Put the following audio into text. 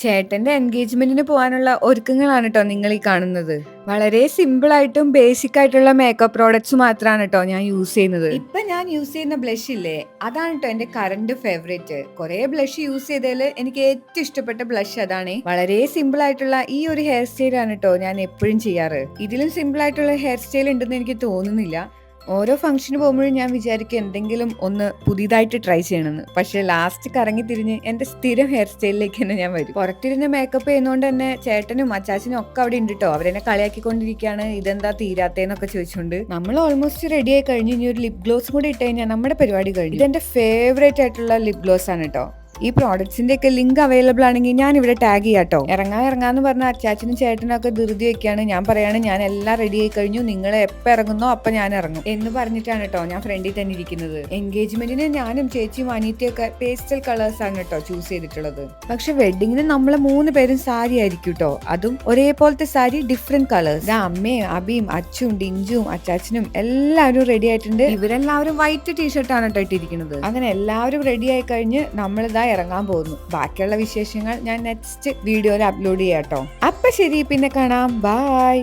ചേട്ടന്റെ എൻഗേജ്മെന്റിന് പോകാനുള്ള ഒരുക്കങ്ങളാണ് കേട്ടോ നിങ്ങൾ ഈ കാണുന്നത്. വളരെ സിമ്പിൾ ആയിട്ടും ബേസിക് ആയിട്ടുള്ള മേക്കപ്പ് പ്രോഡക്ട്സ് മാത്രമാണ് കേട്ടോ ഞാൻ യൂസ് ചെയ്യുന്നത്. ഇപ്പൊ ഞാൻ യൂസ് ചെയ്യുന്ന ബ്ലഷ് ഇല്ലേ, അതാണ് കേട്ടോ എന്റെ കറന്റ് ഫേവറേറ്റ്. കുറെ ബ്ലഷ് യൂസ് ചെയ്തതിൽ എനിക്ക് ഏറ്റവും ഇഷ്ടപ്പെട്ട ബ്ലഷ് അതാണ്. വളരെ സിമ്പിൾ ആയിട്ടുള്ള ഈ ഒരു ഹെയർ സ്റ്റൈൽ ആണ് കേട്ടോ ഞാൻ എപ്പോഴും ചെയ്യാറ്. ഇതിലും സിമ്പിൾ ആയിട്ടുള്ള ഹെയർ സ്റ്റൈൽ ഉണ്ടെന്ന് എനിക്ക് തോന്നുന്നില്ല. ഓരോ ഫംഗ്ഷന് പോകുമ്പോഴും ഞാൻ വിചാരിക്കും എന്തെങ്കിലും ഒന്ന് പുതിയതായിട്ട് ട്രൈ ചെയ്യണമെന്ന്. പക്ഷെ ലാസ്റ്റ് കറങ്ങി തിരിഞ്ഞ് എന്റെ സ്ഥിരം ഹെയർ സ്റ്റൈലിലേക്ക് തന്നെ ഞാൻ വരും. പുറത്തിരുന്ന് മേക്കപ്പ് ചെയ്യുന്നതുകൊണ്ട് തന്നെ ചേട്ടനും അച്ചാച്ചനും ഒക്കെ അവിടെ ഉണ്ട് കേട്ടോ. അവരെന്നെ കളിയാക്കിക്കൊണ്ടിരിക്കുകയാണ്, ഇതെന്താ തീരാത്തേന്നൊക്കെ ചോദിച്ചുകൊണ്ട്. നമ്മൾ ഓൾമോസ്റ്റ് റെഡി ആയി കഴിഞ്ഞ് ഇനി ഒരു ലിപ് ഗ്ലോസ് കൂടി ഇട്ട് കഴിഞ്ഞാൽ നമ്മുടെ പരിപാടി കഴിഞ്ഞു. ഇതെന്റെ ഫേവറേറ്റ് ആയിട്ടുള്ള ലിപ് ഗ്ലോസ് ആണ് കേട്ടോ. ഈ പ്രോഡക്ട്സിന്റെ ഒക്കെ ലിങ്ക് അവൈലബിൾ ആണെങ്കിൽ ഞാൻ ഇവിടെ ടാഗ് ചെയ്യാട്ടോ. ഇറങ്ങാന്ന് പറഞ്ഞ അച്ചാച്ചനും ചേട്ടനും ഒക്കെ ധൃതി വെക്കാണ്. ഞാൻ പറയാണ് ഞാൻ എല്ലാം റെഡി ആയി കഴിഞ്ഞു, നിങ്ങൾ എപ്പോൾ ഇറങ്ങുന്നോ അപ്പൊ ഞാൻ ഇറങ്ങും എന്ന് പറഞ്ഞിട്ടാണ് കേട്ടോ ഞാൻ ഫ്രണ്ടിൽ തന്നെ ഇരിക്കുന്നത്. എൻഗേജ്മെന്റിന് ഞാനും ചേച്ചിയും അനീറ്റയൊക്കെ പേസ്റ്റൽ കളേഴ്സ് ആണ് കേട്ടോ ചൂസ് ചെയ്തിട്ടുള്ളത്. പക്ഷെ വെഡിങ്ങിന് നമ്മള് 3 പേരും സാരി ആയിരിക്കും കേട്ടോ. അതും ഒരേപോലത്തെ സാരി, ഡിഫറെന്റ് കളേഴ്സ്. അമ്മയും അബിയും അച്ചും ഡിഞ്ചും അച്ചാച്ചനും എല്ലാവരും റെഡി ആയിട്ടുണ്ട്. ഇവരെല്ലാവരും വൈറ്റ് ടീഷർട്ടാണ് കേട്ടോ ഇട്ടിരിക്കുന്നത്. അങ്ങനെ എല്ലാവരും റെഡി ആയി കഴിഞ്ഞ് നമ്മളിതാ ഇറങ്ങാൻ പോകുന്നു. ബാക്കിയുള്ള വിശേഷങ്ങൾ ഞാൻ നെക്സ്റ്റ് വീഡിയോയിൽ അപ്ലോഡ് ചെയ്യാം കേട്ടോ. അപ്പൊ ശരി, പിന്നെ കാണാം. ബൈ.